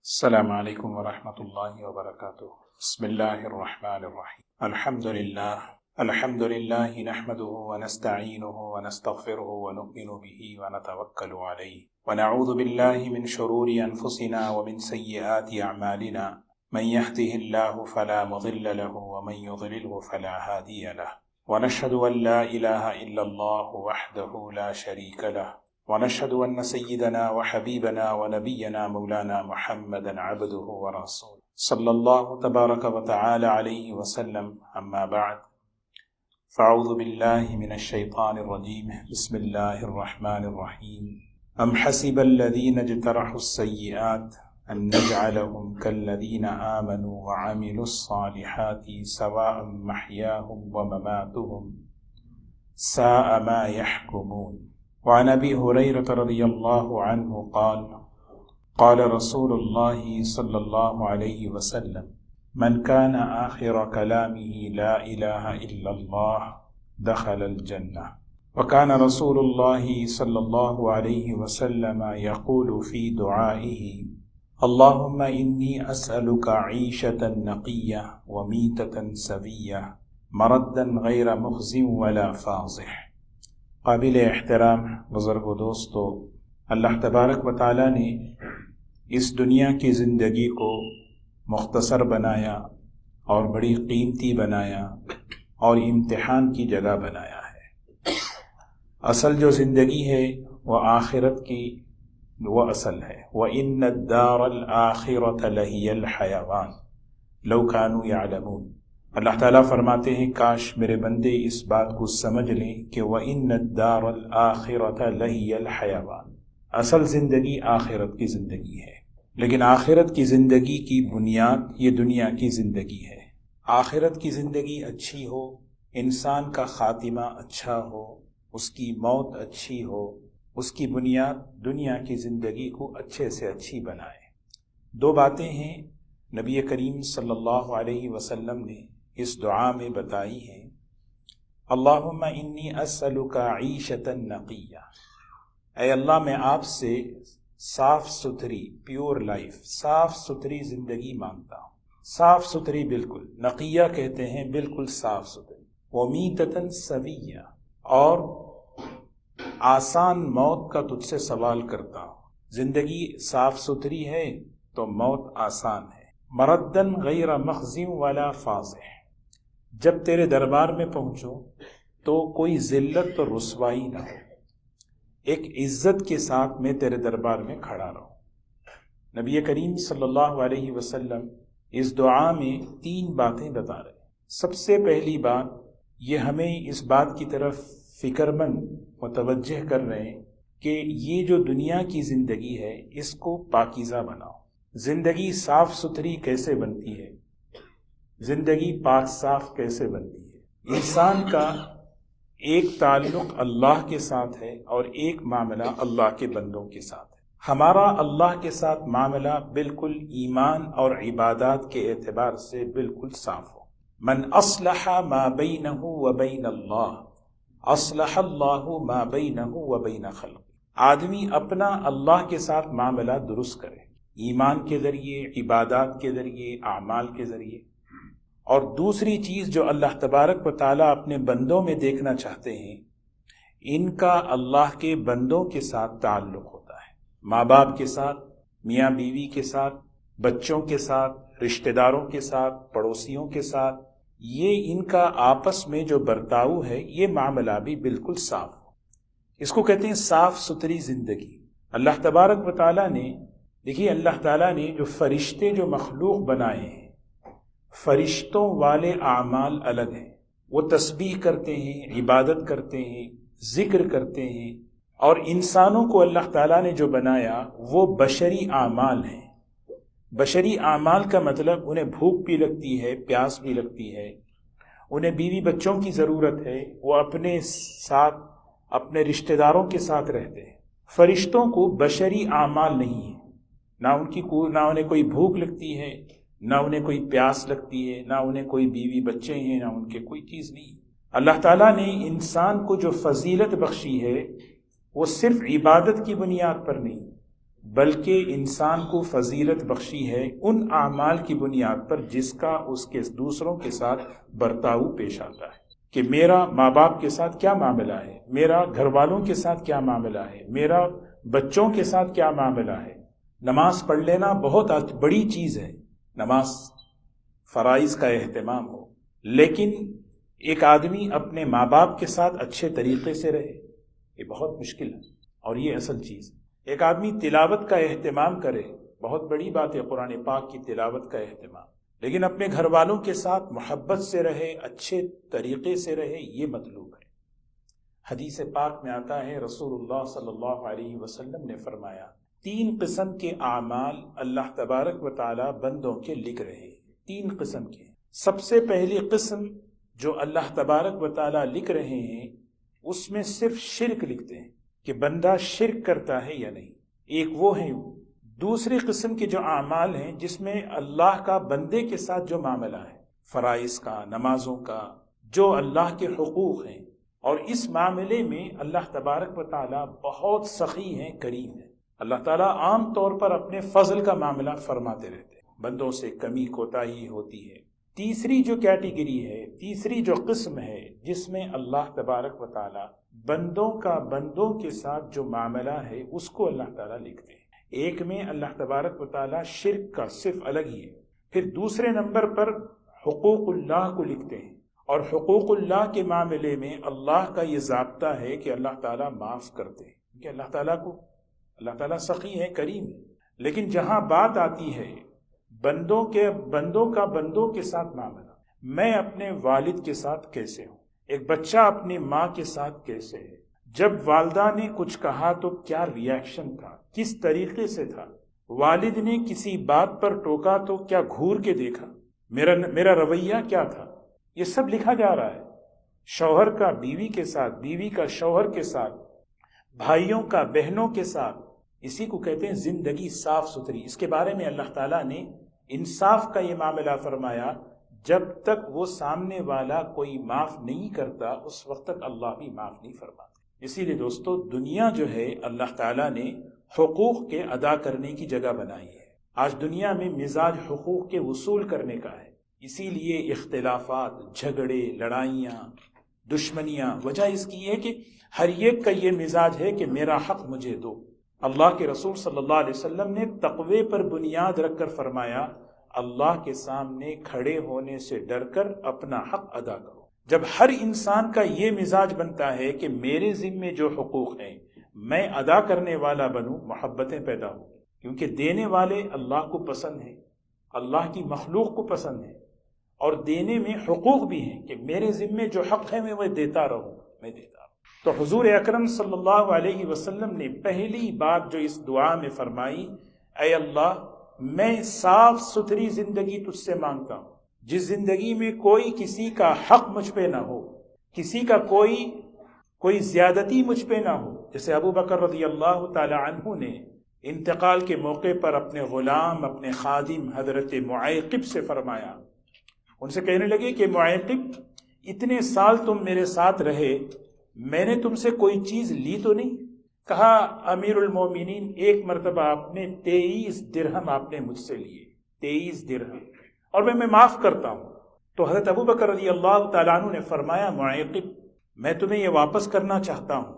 السلام علیکم ورحمۃ اللہ وبرکاتہ۔ بسم اللہ الرحمن الرحیم۔ الحمد للہ نحمده ونستعینه ونستغفره ونؤمن به ونتوکل علیہ ونعوذ باللہ من شرور انفسنا ومن سیئات اعمالنا من يهده الله فلا مضل له ومن يضلله فلا هادي له ونشهد ان لا اله الا الله وحده لا شريك له ونشهد أن سيدنا وحبيبنا ونبينا مولانا محمدا عبده ورسوله صلى الله تبارك وتعالى عليه وسلم أما بعد فأعوذ بالله من الشيطان الرجيم بسم الله الرحمن الرحيم أم حسب الذين اجترحوا السيئات أن نجعلهم كالذين آمنوا وعملوا الصالحات سواء محياهم ومماتهم ساء ما يحكمون وعن ابی ہریرہ رضی اللہ عنہ قال قال رسول اللہ صلی اللہ علیہ وسلم من كان آخر كلامه لا إله إلا الله دخل الجنة وكان رسول الله صلى الله عليه وسلم يقول في دعائه اللهم إني أسألك عيشة نقية وميتة سوية مردا غير مخز ولا فاضح۔ قابل احترام بزرگ و دوستو، اللہ تبارک و تعالیٰ نے اس دنیا کی زندگی کو مختصر بنایا اور بڑی قیمتی بنایا اور امتحان کی جگہ بنایا ہے۔ اصل جو زندگی ہے وہ آخرت کی وہ اصل ہے۔ وَإِنَّ الدَّارَ الْآخِرَةَ لَهِيَ الْحَيَوَانُ لَوْ كَانُوا يَعْلَمُونَ۔ اللہ تعالیٰ فرماتے ہیں کاش میرے بندے اس بات کو سمجھ لیں کہ وَإِنَّ الدَّارَ الْآخِرَةَ لَهِيَ الْحَيَوَانُ، اصل زندگی آخرت کی زندگی ہے، لیکن آخرت کی زندگی کی بنیاد یہ دنیا کی زندگی ہے۔ آخرت کی زندگی اچھی ہو، انسان کا خاتمہ اچھا ہو، اس کی موت اچھی ہو، اس کی بنیاد دنیا کی زندگی کو اچھے سے اچھی بنائے۔ دو باتیں ہیں نبی کریم صلی اللہ علیہ وسلم نے اس دعا میں بتائی ہیں۔ اللہم انی اسألک عیشۃ نقیہ، اے اللہ میں آپ سے صاف ستھری پیور لائف، صاف ستھری زندگی مانگتا ہوں، صاف ستھری بالکل، نقیہ کہتے ہیں بالکل صاف ستھری، ومیتۃ سویہ، اور آسان موت کا تجھ سے سوال کرتا ہوں۔ زندگی صاف ستھری ہے تو موت آسان ہے۔ مردن غیر مخز ولا فاضح، جب تیرے دربار میں پہنچو تو کوئی ذلت اور رسوائی نہ ہو، ایک عزت کے ساتھ میں تیرے دربار میں کھڑا رہوں۔ نبی کریم صلی اللہ علیہ وسلم اس دعا میں تین باتیں بتا رہے ہیں۔ سب سے پہلی بات، یہ ہمیں اس بات کی طرف فکر مند متوجہ کر رہے ہیں کہ یہ جو دنیا کی زندگی ہے اس کو پاکیزہ بناؤ۔ زندگی صاف ستھری کیسے بنتی ہے؟ زندگی پاک صاف کیسے بنتی ہے؟ انسان کا ایک تعلق اللہ کے ساتھ ہے اور ایک معاملہ اللہ کے بندوں کے ساتھ ہے۔ ہمارا اللہ کے ساتھ معاملہ بالکل ایمان اور عبادات کے اعتبار سے بالکل صاف ہو۔ من اصلح ما بینہ وبین اللہ اصلح اللہ ما بینہ وبین خلق۔ آدمی اپنا اللہ کے ساتھ معاملہ درست کرے، ایمان کے ذریعے، عبادات کے ذریعے، اعمال کے ذریعے۔ اور دوسری چیز جو اللہ تبارک و تعالیٰ اپنے بندوں میں دیکھنا چاہتے ہیں، ان کا اللہ کے بندوں کے ساتھ تعلق ہوتا ہے، ماں باپ کے ساتھ، میاں بیوی کے ساتھ، بچوں کے ساتھ، رشتہ داروں کے ساتھ، پڑوسیوں کے ساتھ، یہ ان کا آپس میں جو برتاؤ ہے یہ معاملہ بھی بالکل صاف ہو۔ اس کو کہتے ہیں صاف ستھری زندگی۔ اللہ تبارک و تعالیٰ نے، دیکھیے اللہ تعالیٰ نے جو فرشتے جو مخلوق بنائے ہیں، فرشتوں والے اعمال الگ ہیں، وہ تسبیح کرتے ہیں، عبادت کرتے ہیں، ذکر کرتے ہیں، اور انسانوں کو اللہ تعالیٰ نے جو بنایا وہ بشری اعمال ہیں۔ بشری اعمال کا مطلب انہیں بھوک بھی لگتی ہے، پیاس بھی لگتی ہے، انہیں بیوی بچوں کی ضرورت ہے، وہ اپنے ساتھ اپنے رشتہ داروں کے ساتھ رہتے ہیں۔ فرشتوں کو بشری اعمال نہیں ہیں، نہ انہیں کوئی بھوک لگتی ہے، نہ انہیں کوئی پیاس لگتی ہے، نہ انہیں کوئی بیوی بچے ہیں، نہ ان کے کوئی چیز نہیں۔ اللہ تعالیٰ نے انسان کو جو فضیلت بخشی ہے وہ صرف عبادت کی بنیاد پر نہیں، بلکہ انسان کو فضیلت بخشی ہے ان اعمال کی بنیاد پر جس کا اس کے دوسروں کے ساتھ برتاؤ پیش آتا ہے، کہ میرا ماں باپ کے ساتھ کیا معاملہ ہے، میرا گھر والوں کے ساتھ کیا معاملہ ہے، میرا بچوں کے ساتھ کیا معاملہ ہے۔ نماز پڑھ لینا بہت بڑی چیز ہے، نماز فرائض کا اہتمام ہو، لیکن ایک آدمی اپنے ماں باپ کے ساتھ اچھے طریقے سے رہے، یہ بہت مشکل ہے اور یہ اصل چیز ہے۔ ایک آدمی تلاوت کا اہتمام کرے، بہت بڑی بات ہے قرآن پاک کی تلاوت کا اہتمام، لیکن اپنے گھر والوں کے ساتھ محبت سے رہے، اچھے طریقے سے رہے، یہ مطلوب ہے۔ حدیث پاک میں آتا ہے رسول اللہ صلی اللہ علیہ وسلم نے فرمایا 3 قسم کے اعمال اللہ تبارک و تعالی بندوں کے لکھ رہے ہیں، 3 قسم کے۔ سب سے پہلی قسم جو اللہ تبارک و تعالی لکھ رہے ہیں اس میں صرف شرک لکھتے ہیں کہ بندہ شرک کرتا ہے یا نہیں، ایک وہ ہے۔ دوسری قسم کے جو اعمال ہیں جس میں اللہ کا بندے کے ساتھ جو معاملہ ہے، فرائض کا، نمازوں کا، جو اللہ کے حقوق ہیں، اور اس معاملے میں اللہ تبارک و تعالی بہت سخی ہیں، کریم ہیں۔ اللہ تعالیٰ عام طور پر اپنے فضل کا معاملہ فرماتے رہتے ہیں، بندوں سے کمی کوتاہی ہوتی ہے۔ تیسری جو کیٹیگری ہے، تیسری جو قسم ہے جس میں اللہ تبارک و تعالی بندوں کے ساتھ جو معاملہ ہے اس کو اللہ تعالیٰ لکھتے ہیں۔ ایک میں اللہ تبارک و تعالی شرک کا صرف الگ ہی ہے، پھر دوسرے نمبر پر حقوق اللہ کو لکھتے ہیں، اور حقوق اللہ کے معاملے میں اللہ کا یہ ضابطہ ہے کہ اللہ تعالیٰ معاف کرتے ہیں، کیونکہ اللہ تعالیٰ سخی ہے، کریم ہے۔ لیکن جہاں بات آتی ہے بندوں کے ساتھ معاملہ، میں اپنے والد کے ساتھ کیسے ہوں، ایک بچہ اپنی ماں کے ساتھ کیسے ہے، جب والدہ نے کچھ کہا تو کیا ریاکشن تھا، کس طریقے سے تھا، والد نے کسی بات پر ٹوکا تو کیا گھور کے دیکھا، میرا رویہ کیا تھا، یہ سب لکھا جا رہا ہے۔ شوہر کا بیوی کے ساتھ، بیوی کا شوہر کے ساتھ، بھائیوں کا بہنوں کے ساتھ، اسی کو کہتے ہیں زندگی صاف ستھری۔ اس کے بارے میں اللہ تعالیٰ نے انصاف کا یہ معاملہ فرمایا، جب تک وہ سامنے والا کوئی معاف نہیں کرتا اس وقت تک اللہ بھی معاف نہیں فرماتا۔ اسی لیے دوستو، دنیا جو ہے اللہ تعالیٰ نے حقوق کے ادا کرنے کی جگہ بنائی ہے۔ آج دنیا میں مزاج حقوق کے وصول کرنے کا ہے، اسی لیے اختلافات، جھگڑے، لڑائیاں، دشمنیاں، وجہ اس کی ہے کہ ہر ایک کا یہ مزاج ہے کہ میرا حق مجھے دو۔ اللہ کے رسول صلی اللہ علیہ وسلم نے تقوی پر بنیاد رکھ کر فرمایا، اللہ کے سامنے کھڑے ہونے سے ڈر کر اپنا حق ادا کرو۔ جب ہر انسان کا یہ مزاج بنتا ہے کہ میرے ذمے جو حقوق ہیں میں ادا کرنے والا بنوں، محبتیں پیدا ہوں، کیونکہ دینے والے اللہ کو پسند ہیں، اللہ کی مخلوق کو پسند ہے، اور دینے میں حقوق بھی ہیں کہ میرے ذمے جو حق ہے میں وہ دیتا رہوں، میں دیتا رہوں۔ تو حضور اکرم صلی اللہ علیہ وسلم نے پہلی بات جو اس دعا میں فرمائی، اے اللہ میں صاف ستھری زندگی تجھ سے مانگتا ہوں، جس زندگی میں کوئی کسی کا حق مجھ پہ نہ ہو، کسی کا کوئی زیادتی مجھ پہ نہ ہو۔ جیسے ابو بکر رضی اللہ تعالی عنہ نے انتقال کے موقع پر اپنے غلام، اپنے خادم حضرت معیقب سے فرمایا، ان سے کہنے لگے کہ معیقب اتنے سال تم میرے ساتھ رہے، میں نے تم سے کوئی چیز لی تو نہیں؟ کہا امیر المومنین ایک مرتبہ آپ نے 23 درہم آپ نے مجھ سے لیے، 23 درہم، اور میں معاف کرتا ہوں۔ تو حضرت ابو بکر رضی اللہ تعالیٰ عنہ نے فرمایا، معیقب میں تمہیں یہ واپس کرنا چاہتا ہوں،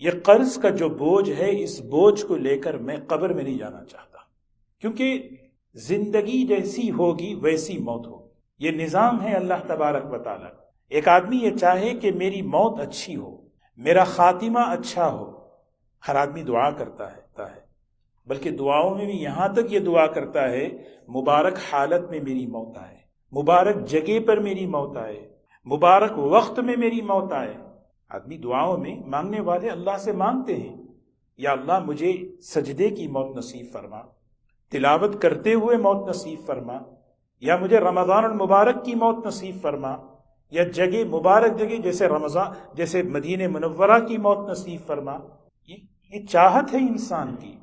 یہ قرض کا جو بوجھ ہے اس بوجھ کو لے کر میں قبر میں نہیں جانا چاہتا، کیونکہ زندگی جیسی ہوگی ویسی موت ہوگی، یہ نظام ہے اللہ تبارک و تعالیٰ۔ ایک آدمی یہ چاہے کہ میری موت اچھی ہو، میرا خاتمہ اچھا ہو، ہر آدمی دعا کرتا ہے، بلکہ دعاؤں میں بھی یہاں تک یہ دعا کرتا ہے مبارک حالت میں میری موت آئے، مبارک جگہ پر میری موت آئے، مبارک وقت میں میری موت آئے۔ آدمی دعاؤں میں مانگنے والے اللہ سے مانگتے ہیں، یا اللہ مجھے سجدے کی موت نصیب فرما، تلاوت کرتے ہوئے موت نصیب فرما، یا مجھے رمضان المبارک کی موت نصیب فرما، یا جگہ مبارک جگہ جیسے رمضان، جیسے مدینہ منورہ کی موت نصیب فرما۔ یہ چاہت ہے انسان کی،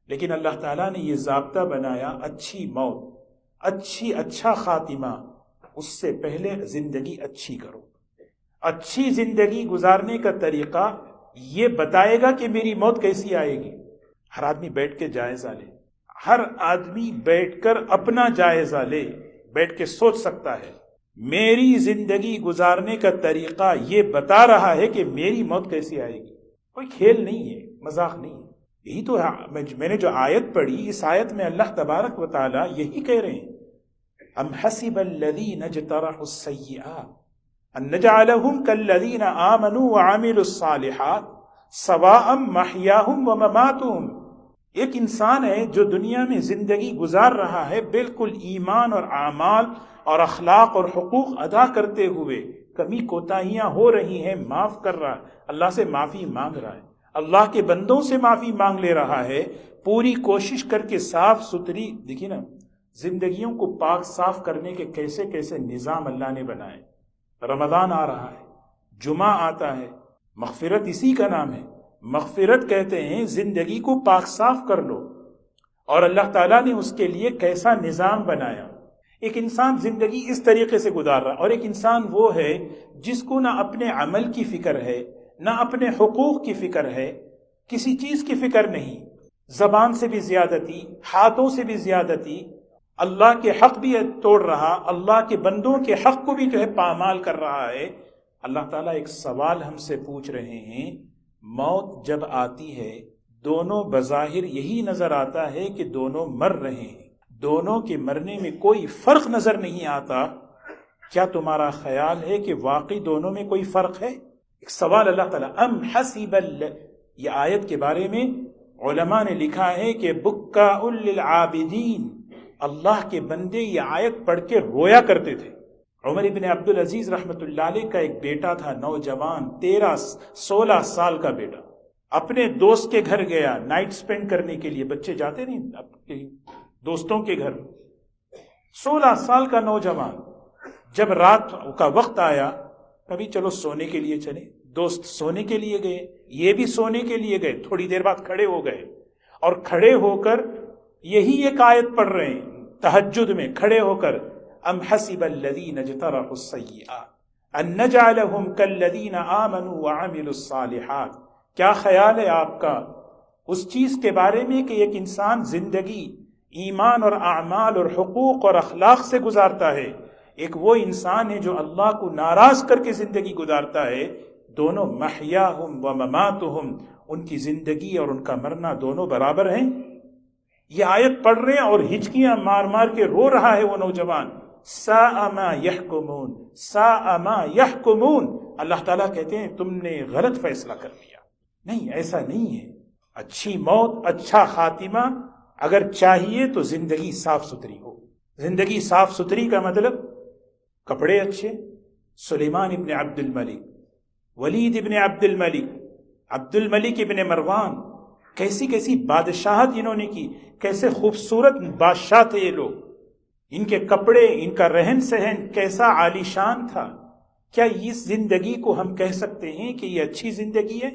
لیکن اللہ تعالیٰ نے یہ ضابطہ بنایا، اچھی موت، اچھا خاتمہ، اس سے پہلے زندگی اچھی کرو۔ اچھی زندگی گزارنے کا طریقہ یہ بتائے گا کہ میری موت کیسی آئے گی۔ ہر آدمی بیٹھ کے جائزہ لے، ہر آدمی بیٹھ کر اپنا جائزہ لے، بیٹھ کے سوچ سکتا ہے میری زندگی گزارنے کا طریقہ یہ بتا رہا ہے کہ میری موت کیسی آئے گی۔ کوئی کھیل نہیں ہے، مذاق نہیں ہے۔ یہی تو میں نے جو آیت پڑھی، اس آیت میں اللہ تبارک و تعالی یہی کہہ رہے ہیں، ام حسب الذین اجترحوا السیئات ان نجعلہم کالذین آمنوا وعملوا الصالحات سواء محیاہم ومماتہم۔ ایک انسان ہے جو دنیا میں زندگی گزار رہا ہے بالکل ایمان اور اعمال اور اخلاق اور حقوق ادا کرتے ہوئے، کمی کوتاہیاں ہو رہی ہیں معاف کر رہا ہے، اللہ سے معافی مانگ رہا ہے، اللہ کے بندوں سے معافی مانگ لے رہا ہے، پوری کوشش کر کے صاف ستھری، دیکھیے نا زندگیوں کو پاک صاف کرنے کے کیسے کیسے نظام اللہ نے بنائے۔ رمضان آ رہا ہے، جمعہ آتا ہے، مغفرت اسی کا نام ہے، مغفرت کہتے ہیں زندگی کو پاک صاف کر لو، اور اللہ تعالیٰ نے اس کے لیے کیسا نظام بنایا۔ ایک انسان زندگی اس طریقے سے گزار رہا، اور ایک انسان وہ ہے جس کو نہ اپنے عمل کی فکر ہے، نہ اپنے حقوق کی فکر ہے، کسی چیز کی فکر نہیں، زبان سے بھی زیادتی، ہاتھوں سے بھی زیادتی، اللہ کے حق بھی توڑ رہا، اللہ کے بندوں کے حق کو بھی جو ہے پامال کر رہا ہے۔ اللہ تعالیٰ ایک سوال ہم سے پوچھ رہے ہیں، موت جب آتی ہے دونوں بظاہر یہی نظر آتا ہے کہ دونوں مر رہے ہیں، دونوں کے مرنے میں کوئی فرق نظر نہیں آتا، کیا تمہارا خیال ہے کہ واقعی دونوں میں کوئی فرق ہے؟ ایک سوال اللہ تعالیٰ، ام حسب یہ آیت کے بارے میں علماء نے لکھا ہے کہ بکاء للعابدین، اللہ کے بندے یہ آیت پڑھ کے رویا کرتے تھے۔ عمر ابن عبدالعزیز رحمۃ اللہ علیہ کا ایک بیٹا تھا، نوجوان، 16 سال کا بیٹا، اپنے دوست کے گھر گیا نائٹ سپینڈ کرنے کے لیے، بچے جاتے نہیں اپنے دوستوں کے گھر، 16 سال کا نوجوان، جب رات کا وقت آیا، کبھی چلو سونے کے لیے چلے، دوست سونے کے لیے گئے، یہ بھی سونے کے لیے گئے، تھوڑی دیر بعد کھڑے ہو گئے، اور کھڑے ہو کر یہی ایک آیت پڑھ رہے ہیں تہجد میں، کھڑے ہو کر ام حسب الذین اجترحوا السیئات ان نجعلہم کالذین آمنوا وعملوا الصالحات۔ کیا خیال ہے آپ کا اس چیز کے بارے میں کہ ایک انسان زندگی ایمان اور اعمال اور حقوق اور اخلاق سے گزارتا ہے، ایک وہ انسان ہے جو اللہ کو ناراض کر کے زندگی گزارتا ہے، دونوں محیاہم و مماتہم، ان کی زندگی اور ان کا مرنا دونوں برابر ہیں۔ یہ آیت پڑھ رہے ہیں اور ہچکیاں مار مار کے رو رہا ہے وہ نوجوان، ساء ما یحکمون، ساء ما یحکمون۔ اللہ تعالیٰ کہتے ہیں تم نے غلط فیصلہ کر لیا۔ نہیں، ایسا نہیں ہے۔ اچھی موت، اچھا خاتمہ اگر چاہیے تو زندگی صاف ستھری ہو۔ زندگی صاف ستھری کا مطلب کپڑے اچھے۔ سلیمان ابن عبد الملک، ولید ابن عبد الملک، عبد الملک ابن مروان، کیسی کیسی بادشاہت انہوں نے کی، کیسے خوبصورت بادشاہ تھے یہ لوگ، ان کے کپڑے، ان کا رہن سہن کیسا عالی شان تھا۔ کیا اس زندگی کو ہم کہہ سکتے ہیں کہ یہ اچھی زندگی ہے؟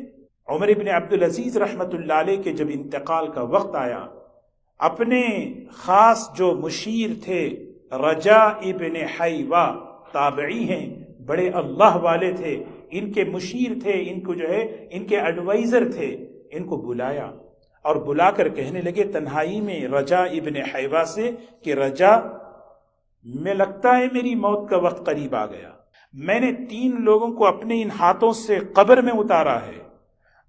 عمر ابن عبدالعزیز رحمۃ اللہ علیہ کے جب انتقال کا وقت آیا، اپنے خاص جو مشیر تھے رجا ابن حیوہ، تابعی ہیں، بڑے اللہ والے تھے، ان کے مشیر تھے، ان کو جو ہے ان کے ایڈوائزر تھے، ان کو بلایا اور بلا کر کہنے لگے تنہائی میں رجا ابن حیوہ سے کہ رجا، میں لگتا ہے میری موت کا وقت قریب آ گیا، میں نے 3 لوگوں کو اپنے ان ہاتھوں سے قبر میں اتارا ہے،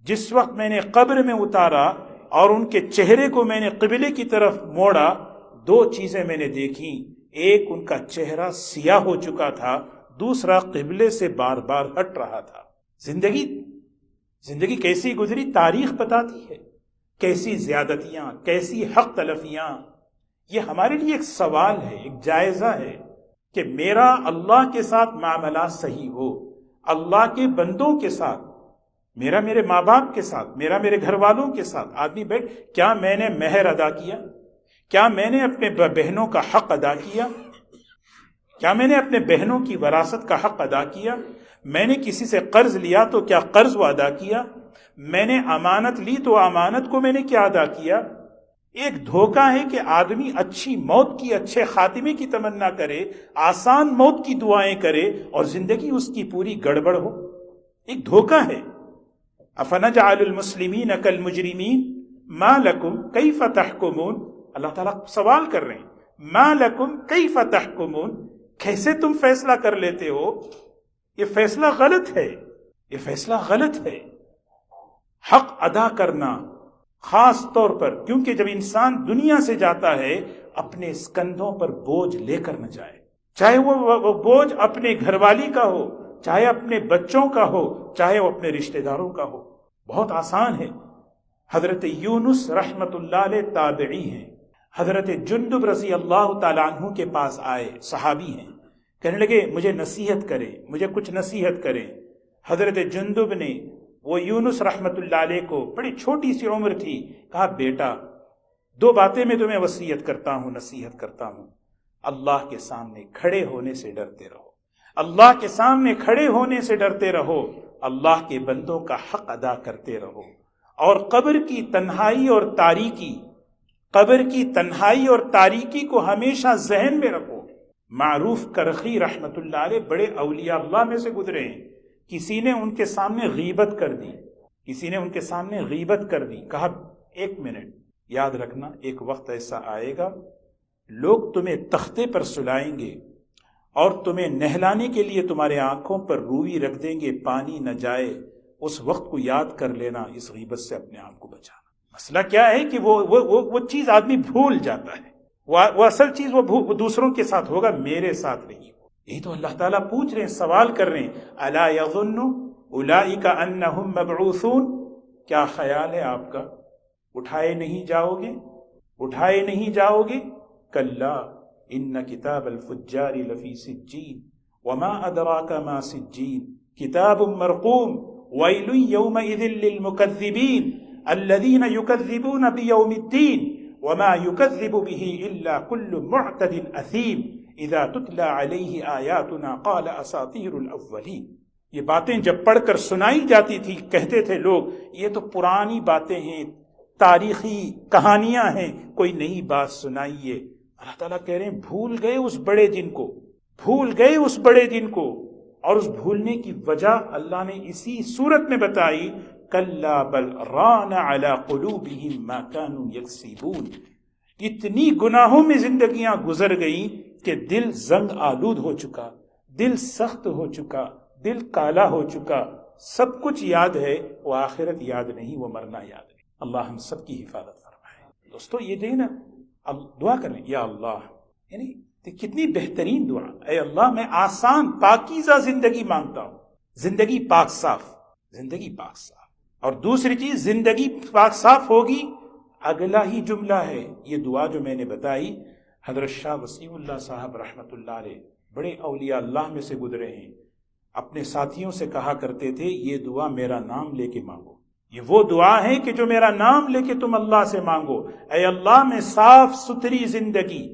جس وقت میں نے قبر میں اتارا اور ان کے چہرے کو میں نے قبلے کی طرف موڑا، 2 چیزیں میں نے دیکھیں، ایک ان کا چہرہ سیاہ ہو چکا تھا، دوسرا قبلے سے بار بار ہٹ رہا تھا۔ زندگی کیسی گزری تاریخ بتاتی ہے، کیسی زیادتیاں، کیسی حق تلفیاں۔ یہ ہمارے لیے ایک سوال ہے، ایک جائزہ ہے کہ میرا اللہ کے ساتھ معاملات صحیح ہو، اللہ کے بندوں کے ساتھ، میرا میرے ماں باپ کے ساتھ، میرا میرے گھر والوں کے ساتھ آدمی بیٹھ، کیا میں نے مہر ادا کیا؟ کیا میں نے اپنے بہنوں کا حق ادا کیا؟ کیا میں نے اپنے بہنوں کی وراثت کا حق ادا کیا؟ میں نے کسی سے قرض لیا تو کیا قرض وہ ادا کیا؟ میں نے امانت لی تو امانت کو میں نے کیا ادا کیا؟ ایک دھوکہ ہے کہ آدمی اچھی موت کی، اچھے خاتمے کی تمنا کرے، آسان موت کی دعائیں کرے اور زندگی اس کی پوری گڑبڑ ہو۔ ایک دھوکہ ہے۔ افنجعل المسلمین کالمجرمین، ما لکم کیف تحکمون، اللہ تعالیٰ سوال کر رہے ہیں، ما لکم کیف تحکمون، کیسے تم فیصلہ کر لیتے ہو؟ یہ فیصلہ غلط ہے، یہ فیصلہ غلط ہے۔ حق ادا کرنا، خاص طور پر کیونکہ جب انسان دنیا سے جاتا ہے اپنے کندھوں پر بوجھ لے کر نہ جائے، چاہے وہ بوجھ اپنے گھر والی کا ہو، چاہے اپنے بچوں کا ہو، چاہے وہ اپنے رشتہ داروں کا ہو۔ بہت آسان ہے۔ حضرت یونس رحمت اللہ علیہ تابعی ہیں، حضرت جندب رضی اللہ تعالیٰ عنہ کے پاس آئے، صحابی ہیں، کہنے لگے مجھے نصیحت کریں، مجھے کچھ نصیحت کریں۔ حضرت جندب نے وہ یونس رحمت اللہ علیہ کو، بڑی چھوٹی سی عمر تھی، کہا بیٹا 2 باتیں میں تمہیں وصیت کرتا ہوں، نصیحت کرتا ہوں۔ اللہ کے سامنے کھڑے ہونے سے ڈرتے رہو، اللہ کے سامنے کھڑے ہونے سے ڈرتے رہو، اللہ کے بندوں کا حق ادا کرتے رہو، اور قبر کی تنہائی اور تاریکی، قبر کی تنہائی اور تاریکی کو ہمیشہ ذہن میں رکھو۔ معروف کرخی رحمت اللہ علیہ بڑے اولیاء اللہ میں سے گزرے ہیں، کسی نے ان کے سامنے غیبت کر دی، کسی نے ان کے سامنے غیبت کر دی، کہا 1 منٹ یاد رکھنا، ایک وقت ایسا آئے گا لوگ تمہیں تختے پر سلائیں گے اور تمہیں نہلانے کے لیے تمہارے آنکھوں پر روئی رکھ دیں گے، پانی نہ جائے، اس وقت کو یاد کر لینا، اس غیبت سے اپنے آپ کو بچانا۔ مسئلہ کیا ہے کہ وہ چیز آدمی بھول جاتا ہے، وہ اصل چیز وہ دوسروں کے ساتھ ہوگا، میرے ساتھ نہیں ہوگا۔ یہی تو اللہ تعالیٰ پوچھ رہے ہیں، سوال کر رہے ہیں، الا یظن اولئک انہم مبعوثون، کیا خیال ہے آپ کا اٹھائے نہیں جاؤ گے، اٹھائے نہیں جاؤ گے؟ کلا ان کتاب الفجار لفی سجین وما ادراک ما سجین کتاب مرقوم ویل یومئذ للمکذبین الذین یکذبون بیوم الدین وما یکذب به الا کل معتد اثیم اذا تتلی علیہ آیاتنا قال اساطیر الاولین۔ یہ باتیں جب پڑھ کر سنائی جاتی تھی، کہتے تھے لوگ یہ تو پرانی باتیں ہیں، تاریخی کہانیاں ہیں، کوئی نئی بات سنائیے۔ اللہ تعالیٰ کہہ رہے ہیں بھول گئے اس بڑے دن کو، بھول گئے اس بڑے دن کو، اور اس بھولنے کی وجہ اللہ نے اسی صورت میں بتائی، کلا بل ران علی قلوبہم ما کانوا یکسبون۔ اتنی گناہوں میں زندگیاں گزر گئیں کہ دل زنگ آلود ہو چکا، دل سخت ہو چکا، دل کالا ہو چکا، سب کچھ یاد ہے، وہ آخرت یاد نہیں، وہ مرنا یاد نہیں۔ اللہ ہم سب کی حفاظت فرمائے۔ دوستو یہ دینا دعا کریں، یا اللہ، یعنی کتنی بہترین دعا، اے اللہ میں آسان پاکیزہ زندگی مانگتا ہوں، زندگی پاک صاف، زندگی پاک صاف۔ اور دوسری چیز، زندگی پاک صاف ہوگی، اگلا ہی جملہ ہے یہ دعا جو میں نے بتائی، حضرت شاہ وسیع اللہ صاحب رحمۃ اللہ علیہ بڑے اولیاء اللہ میں سے گزرے ہیں، اپنے ساتھیوں سے کہا کرتے تھے یہ دعا میرا نام لے کے مانگو، یہ وہ دعا ہے کہ جو میرا نام لے کے تم اللہ سے مانگو، اے اللہ میں صاف ستھری زندگی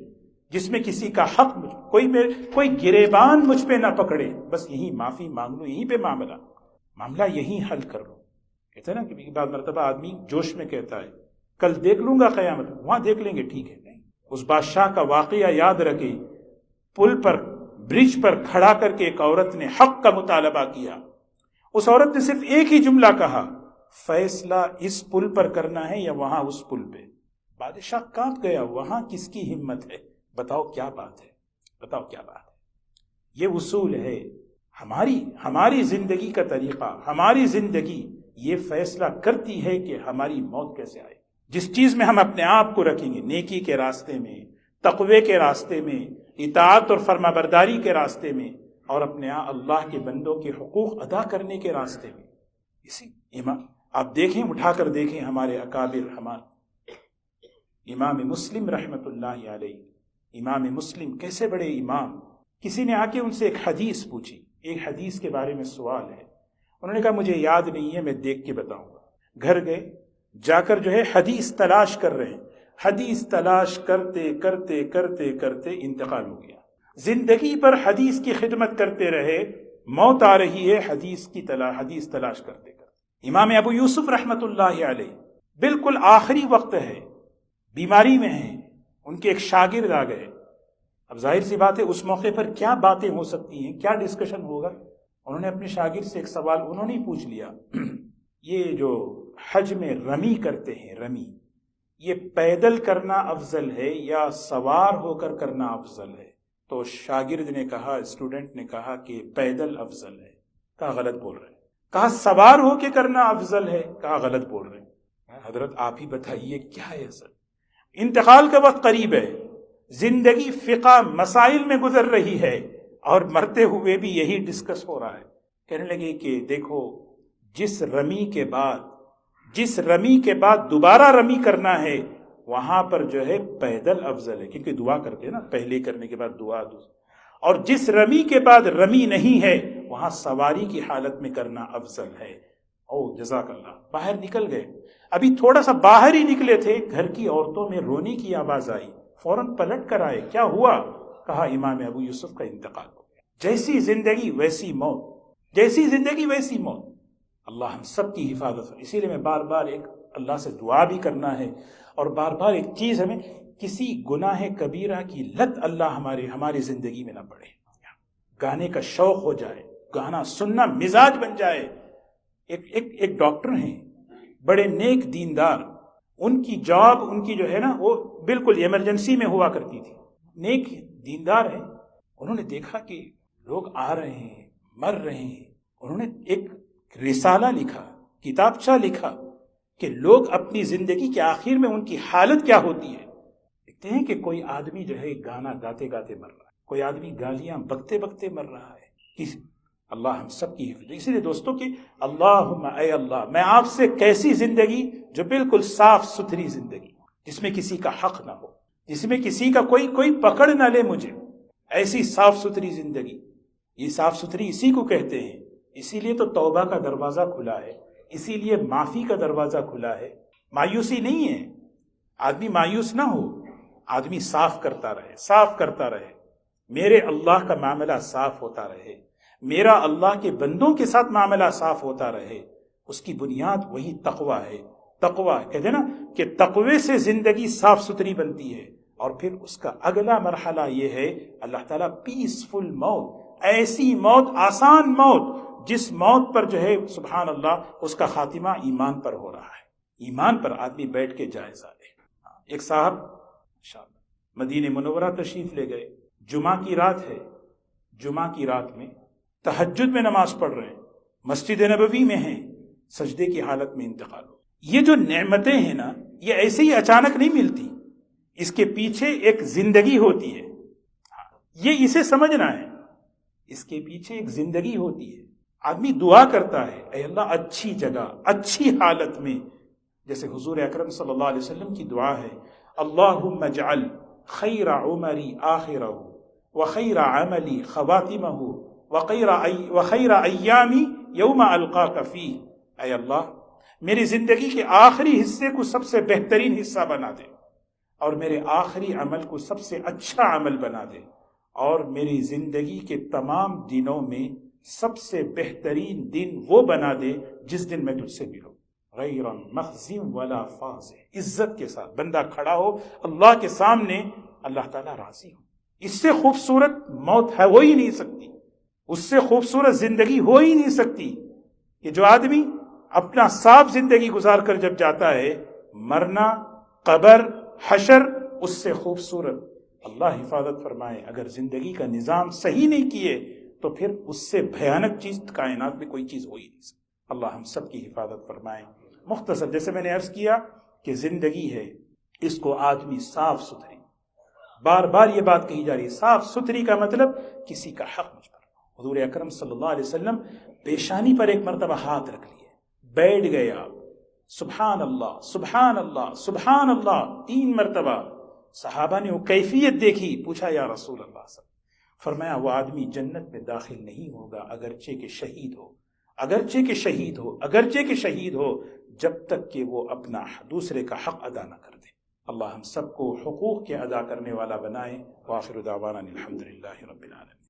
جس میں کسی کا حق کوئی گریبان مجھ پہ نہ پکڑے، بس یہی معافی مانگ لو، یہیں پہ معاملہ یہیں حل کر لو۔ کہتے ہیں نا کہ بعض مرتبہ آدمی جوش میں کہتا ہے کل دیکھ لوں گا قیامت، وہاں دیکھ لیں گے، ٹھیک ہے، نہیں، اس بادشاہ کا واقعہ یاد رکھے، پل پر برج پر کھڑا کر کے ایک عورت نے حق کا مطالبہ کیا، اس عورت نے صرف ایک ہی جملہ کہا، فیصلہ اس پل پر کرنا ہے یا وہاں اس پل پہ؟ بادشاہ کانپ گیا، وہاں کس کی ہمت ہے؟ بتاؤ کیا بات ہے، بتاؤ کیا بات ہے۔ یہ اصول ہے ہماری زندگی کا طریقہ، ہماری زندگی یہ فیصلہ کرتی ہے کہ ہماری موت کیسے آئے۔ جس چیز میں ہم اپنے آپ کو رکھیں گے، نیکی کے راستے میں، تقوی کے راستے میں، اطاعت اور فرما برداری کے راستے میں، اور اپنے اللہ کے بندوں کے حقوق ادا کرنے کے راستے میں، اسی آپ دیکھیں، اٹھا کر دیکھیں ہمارے اکابر، ہمارے امام مسلم رحمت اللہ علیہ، امام مسلم کیسے بڑے امام۔ کسی نے آ کے ان سے ایک حدیث پوچھی، ایک حدیث کے بارے میں سوال ہے، انہوں نے کہا مجھے یاد نہیں ہے، میں دیکھ کے بتاؤں گا۔ گھر گئے، جا کر جو ہے حدیث تلاش کر رہے ہیں، حدیث تلاش کرتے کرتے کرتے کرتے انتقال ہو گیا۔ زندگی پر حدیث کی خدمت کرتے رہے، موت آ رہی ہے حدیث تلاش کرتے کرتے۔ امام ابو یوسف رحمت اللہ علیہ بالکل آخری وقت ہے، بیماری میں ہیں، ان کے ایک شاگرد آ گئے۔ اب ظاہر سی بات ہے اس موقع پر کیا باتیں ہو سکتی ہیں، کیا ڈسکشن ہوگا۔ انہوں نے اپنے شاگرد سے ایک سوال انہوں نے پوچھ لیا، یہ جو حج میں رمی کرتے ہیں، رمی یہ پیدل کرنا افضل ہے یا سوار ہو کر کرنا افضل ہے؟ تو شاگرد نے کہا، اسٹوڈنٹ نے کہا کہ پیدل افضل ہے. کہا غلط بول رہے ہیں. کہا سوار ہو کے کرنا افضل ہے. کہا غلط بول رہے ہیں. حضرت آپ ہی بتائیے کیا ہے اصل؟ انتقال کا وقت قریب ہے، زندگی فقہ مسائل میں گزر رہی ہے اور مرتے ہوئے بھی یہی ڈسکس ہو رہا ہے. کہنے لگے کہ دیکھو، جس رمی کے بعد دوبارہ رمی کرنا ہے وہاں پر جو ہے پیدل افضل ہے، کیونکہ دعا کرتے ہیں نا، پہلے کرنے کے بعد دعا. اور جس رمی کے بعد رمی نہیں ہے وہاں سواری کی حالت میں کرنا افضل ہے. او جزاک اللہ. باہر نکل گئے. ابھی تھوڑا سا باہر ہی نکلے تھے، گھر کی عورتوں میں رونے کی آواز آئی. فوراً پلٹ کر آئے. کیا ہوا؟ کہا امام ابو یوسف کا انتقال ہو گیا. جیسی زندگی ویسی موت، جیسی زندگی ویسی موت. اللہ ہم سب کی حفاظت. اسی لیے میں بار بار ایک اللہ سے دعا بھی کرنا ہے، اور بار بار ایک چیز، ہمیں کسی گناہ کبیرہ کی لت اللہ ہماری زندگی میں نہ پڑے. گانے کا شوق ہو جائے، گانا سننا مزاج بن جائے. ایک ڈاکٹر ہیں، بڑے نیک دیندار. ان کی جاب، ان کی جو ہے نا، وہ بالکل ایمرجنسی میں ہوا کرتی تھی. نیک دیندار ہیں. انہوں نے دیکھا کہ لوگ آ رہے ہیں، مر رہے ہیں. انہوں نے ایک رسالہ لکھا، کتابچہ لکھا کہ لوگ اپنی زندگی کے آخر میں ان کی حالت کیا ہوتی ہے. دیکھتے ہیں کہ کوئی آدمی جو ہے گانا گاتے گاتے مر رہا ہے، کوئی آدمی گالیاں بکتے بکتے مر رہا ہے. اللہ ہم سب کی حفظ. اسی لیے دوستوں کہ اللہم اے اللہ، میں آپ سے کیسی زندگی جو بالکل صاف ستھری زندگی، جس میں کسی کا حق نہ ہو، جس میں کسی کا کوئی پکڑ نہ لے مجھے، ایسی صاف ستھری زندگی. یہ صاف ستھری اسی کو کہتے ہیں. اسی لیے تو توبہ کا دروازہ کھلا ہے، اسی لیے معافی کا دروازہ کھلا ہے. مایوسی نہیں ہے. آدمی مایوس نہ ہو، آدمی صاف کرتا رہے، صاف کرتا رہے. میرے اللہ کا معاملہ صاف ہوتا رہے، میرا اللہ کے بندوں کے ساتھ معاملہ صاف ہوتا رہے. اس کی بنیاد وہی تقوی ہے. تقوی کہتے ہیں نا کہ تقوی سے زندگی صاف ستھری بنتی ہے. اور پھر اس کا اگلا مرحلہ یہ ہے اللہ تعالیٰ پیسفل موت، ایسی موت، آسان موت جس موت پر جو ہے سبحان اللہ اس کا خاتمہ ایمان پر ہو رہا ہے. ایمان پر آدمی بیٹھ کے جائزہ لے. ایک صاحب مدینہ منورہ تشریف لے گئے. جمعہ کی رات ہے. جمعہ کی رات میں تہجد میں نماز پڑھ رہے ہیں، مسجد نبوی میں ہیں، سجدے کی حالت میں انتقال ہو. یہ جو نعمتیں ہیں نا، یہ ایسے ہی اچانک نہیں ملتی. اس کے پیچھے ایک زندگی ہوتی ہے. یہ اسے سمجھنا ہے. اس کے پیچھے ایک زندگی ہوتی ہے. آدمی دعا کرتا ہے، اے اللہ اچھی جگہ، اچھی حالت میں، جیسے حضور اکرم صلی اللہ علیہ وسلم کی دعا ہے، اللہم اجعل خیر عمری آخرہ وخیر عملی خواتمہ وخیر ایامی یوم القاک فیہ. اے اللہ میری زندگی کے آخری حصے کو سب سے بہترین حصہ بنا دے، اور میرے آخری عمل کو سب سے اچھا عمل بنا دے، اور میری زندگی کے تمام دنوں میں سب سے بہترین دن وہ بنا دے جس دن میں تجھ سے ملوں، غیر مخزن ولا فاضح. عزت کے ساتھ بندہ کھڑا ہو اللہ کے سامنے، اللہ تعالیٰ راضی ہو. اس سے خوبصورت موت ہے ہو ہی نہیں سکتی، اس سے خوبصورت زندگی ہو ہی نہیں سکتی کہ جو آدمی اپنا صاف زندگی گزار کر جب جاتا ہے، مرنا، قبر، حشر اس سے خوبصورت. اللہ حفاظت فرمائے. اگر زندگی کا نظام صحیح نہیں کیے تو پھر اس سے بھیانک چیز کائنات میں کوئی چیز ہو ہی نہیں سکتی. اللہ ہم سب کی حفاظت فرمائے. مختصر جیسے میں نے عرض کیا کہ زندگی ہے، اس کو آدمی صاف ستھری، بار بار یہ بات کہی جا رہی ہے، صاف ستھری کا مطلب کسی کا حق مجھ پر. حضور اکرم صلی اللہ علیہ وسلم پیشانی پر ایک مرتبہ ہاتھ رکھ لیے، بیٹھ گئے آپ، سبحان اللہ سبحان اللہ سبحان اللہ 3 مرتبہ. صحابہ نے وہ کیفیت دیکھی، پوچھا یا رسول اللہ صلی اللہ علیہ وسلم. فرمایا وہ آدمی جنت میں داخل نہیں ہوگا اگرچہ کہ شہید ہو، اگرچہ کہ شہید ہو، اگرچہ کہ شہید ہو، جب تک کہ وہ اپنا دوسرے کا حق ادا نہ کر دے. اللہ ہم سب کو حقوق کے ادا کرنے والا بنائے. وآخر دعوانا الحمدللہ رب العالمین.